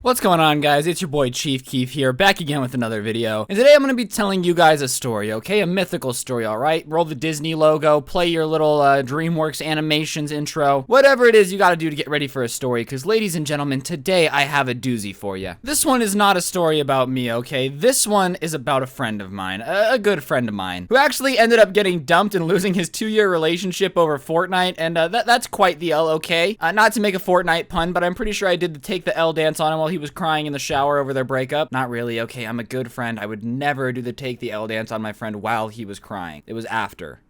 What's going on, guys? It's your boy Chief Keef here, back again with another video. And today I'm going to be telling you guys a story, okay? A mythical story, alright? Roll the Disney logo, play your little DreamWorks animations intro. Whatever it is you gotta do to get ready for a story, because ladies and gentlemen, today I have a doozy for you. This one is not a story about me, okay? This one is about a friend of mine, a good friend of mine, who actually ended up getting dumped and losing his 2-year relationship over Fortnite, and that's quite the L, okay? Not to make a Fortnite pun, but I'm pretty sure I did the take the L dance on him while he was crying in the shower over their breakup. Not really, okay, I'm a good friend. I would never do the take the L dance on my friend while he was crying. It was after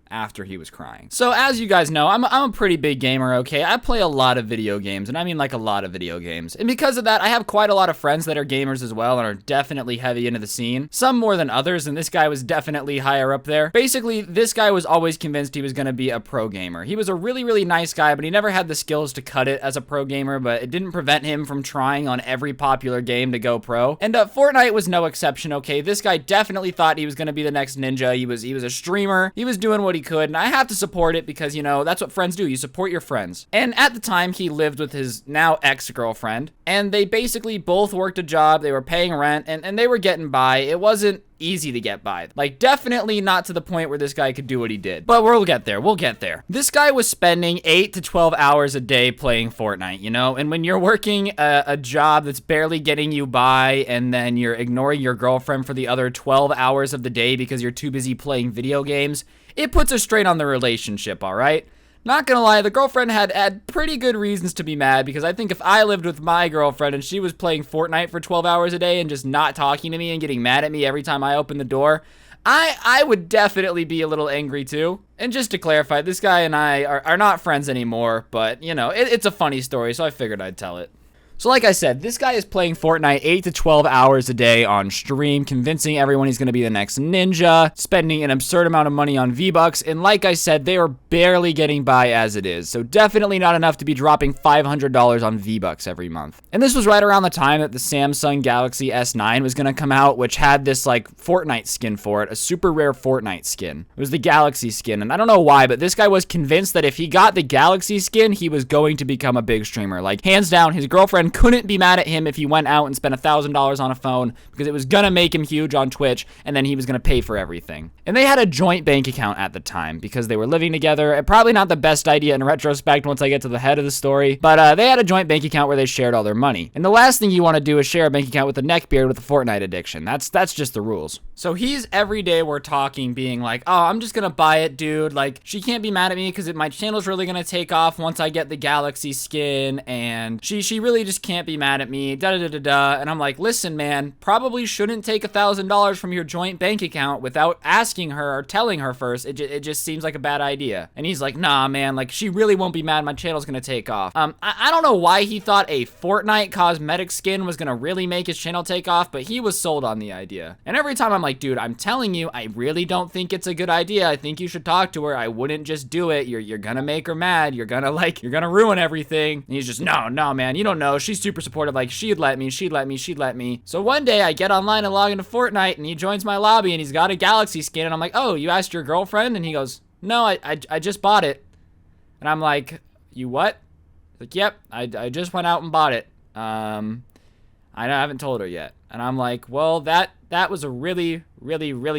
he was crying. So as you guys know, I'm a pretty big gamer, okay? I play a lot of video games, and I mean like a lot of video games. And because of that, I have quite a lot of friends that are gamers as well and are definitely heavy into the scene. Some more than others, and this guy was definitely higher up there. Basically, this guy was always convinced he was gonna be a pro gamer. He was a really, really nice guy, but he never had the skills to cut it as a pro gamer, but it didn't prevent him from trying on every popular game to go pro. And Fortnite was no exception, okay? This guy definitely thought he was gonna be the next ninja. He was a streamer. He was doing what he could, and I have to support it because, you know, that's what friends do. You support your friends. And at the time, he lived with his now ex-girlfriend, and they basically both worked a job. They were paying rent, and they were getting by. It wasn't easy to get by. Like, definitely not to the point where this guy could do what he did. But we'll get there. We'll get there. This guy was spending 8 to 12 hours a day playing Fortnite, you know? And when you're working a job that's barely getting you by, and then you're ignoring your girlfriend for the other 12 hours of the day because you're too busy playing video games, it puts a strain on the relationship, alright? Not gonna lie, the girlfriend had pretty good reasons to be mad, because I think if I lived with my girlfriend and she was playing Fortnite for 12 hours a day and just not talking to me and getting mad at me every time I open the door, I would definitely be a little angry too. And just to clarify, this guy and I are not friends anymore, but, you know, it's a funny story, so I figured I'd tell it. So like I said, this guy is playing Fortnite 8 to 12 hours a day on stream, convincing everyone he's going to be the next ninja, spending an absurd amount of money on V-Bucks, and like I said, they are barely getting by as it is, so definitely not enough to be dropping $500 on V-Bucks every month. And this was right around the time that the Samsung Galaxy S9 was going to come out, which had this, like, Fortnite skin for it, a super rare Fortnite skin. It was the Galaxy skin, and I don't know why, but this guy was convinced that if he got the Galaxy skin, he was going to become a big streamer. Like, hands down, his girlfriend couldn't be mad at him if he went out and spent $1,000 on a phone, because it was gonna make him huge on Twitch, and then he was gonna pay for everything. And they had a joint bank account at the time because they were living together. Probably not the best idea in retrospect once I get to the head of the story, but they had a joint bank account where they shared all their money. And the last thing you want to do is share a bank account with a neckbeard with a Fortnite addiction. That's just the rules. So he's every day we're talking being like, oh, I'm just gonna buy it, dude. Like, she can't be mad at me because my channel's really gonna take off once I get the Galaxy skin, and she really just can't be mad at me, da-da-da-da-da. And I'm like, listen, man, probably shouldn't take $1,000 from your joint bank account without asking her or telling her first. It just seems like a bad idea. And he's like, nah, man, like, she really won't be mad. My channel's gonna take off. I don't know why he thought a Fortnite cosmetic skin was gonna really make his channel take off, but he was sold on the idea. And every time I'm like, dude, I'm telling you, I really don't think it's a good idea. I think you should talk to her. I wouldn't just do it. You're gonna make her mad. You're gonna ruin everything. And he's just, no, man, you don't know. She's super supportive. Like, she'd let me. So one day I get online and log into Fortnite, and he joins my lobby, and he's got a Galaxy skin, and I'm like, oh, you asked your girlfriend? And he goes, no, I just bought it. And I'm like, you what? He's like, yep, I just went out and bought it. I haven't told her yet. And I'm like, well, that was a really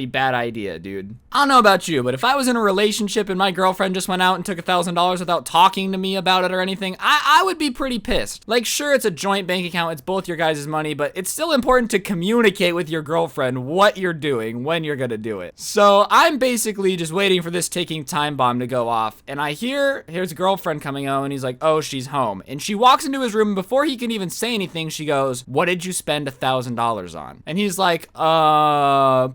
bad idea, dude. I don't know about you, but if I was in a relationship and my girlfriend just went out and took $1,000 without talking to me about it or anything, I would be pretty pissed. Like, sure, it's a joint bank account, it's both your guys' money, but it's still important to communicate with your girlfriend what you're doing, when you're gonna do it. So I'm basically just waiting for this ticking time bomb to go off, and I hear his girlfriend coming home, and he's like, oh, she's home. And she walks into his room, and before he can even say anything, she goes, what did you spend $1,000 on? And he's like, and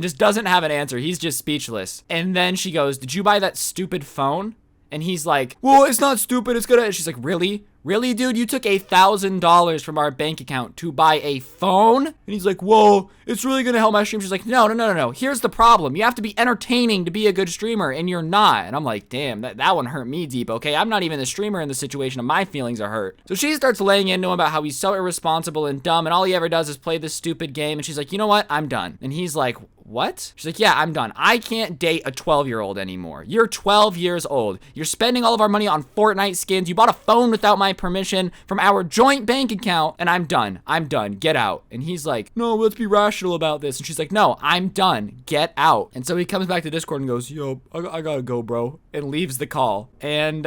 just doesn't have an answer. He's just speechless. And then she goes, did you buy that stupid phone? And he's like, well, it's not stupid, it's gonna, and she's like, really? Really, dude? You took $1,000 from our bank account to buy a phone? And he's like, whoa, it's really gonna help my stream. She's like, no. Here's the problem. You have to be entertaining to be a good streamer, and you're not. And I'm like, damn, that one hurt me deep, okay? I'm not even the streamer in the situation, and my feelings are hurt. So she starts laying into him about how he's so irresponsible and dumb, and all he ever does is play this stupid game, and she's like, you know what? I'm done. And he's like, what? She's like, yeah, I'm done. I can't date a 12-year-old anymore. You're 12 years old. You're spending all of our money on Fortnite skins. You bought a phone without my permission from our joint bank account, and I'm done. I'm done. Get out. And he's like, no, let's be rational about this. And she's like, no, I'm done. Get out. And so he comes back to Discord and goes, yo, I gotta go, bro, and leaves the call. And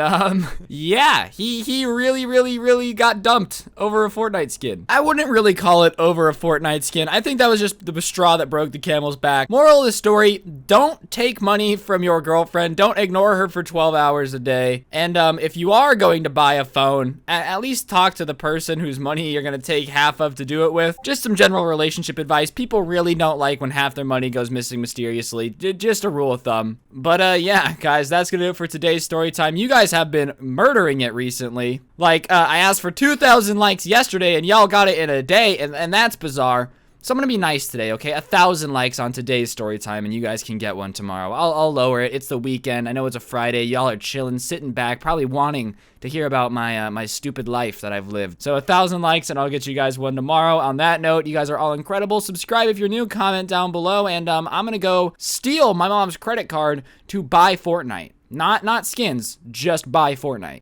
yeah, he really got dumped over a Fortnite skin. I wouldn't really call it over a Fortnite skin. I think that was just the straw that broke the camel's back. Moral of the story, don't take money from your girlfriend. Don't ignore her for 12 hours a day. And if you are going to buy a phone, at least talk to the person whose money you're gonna take half of to do it with. Just some general relationship advice. People really don't like when half their money goes missing mysteriously. Just a rule of thumb. But yeah, guys, that's gonna do it for today's story time. You guys have been murdering it recently. Like, I asked for 2,000 likes yesterday, and y'all got it in a day, and that's bizarre. So I'm gonna be nice today, okay? 1,000 likes on today's story time, and you guys can get one tomorrow. I'll lower it. It's the weekend. I know it's a Friday. Y'all are chilling, sitting back, probably wanting to hear about my my stupid life that I've lived. So 1,000 likes, and I'll get you guys one tomorrow. On that note, you guys are all incredible. Subscribe if you're new. Comment down below, and I'm gonna go steal my mom's credit card to buy Fortnite. Not skins, just buy Fortnite.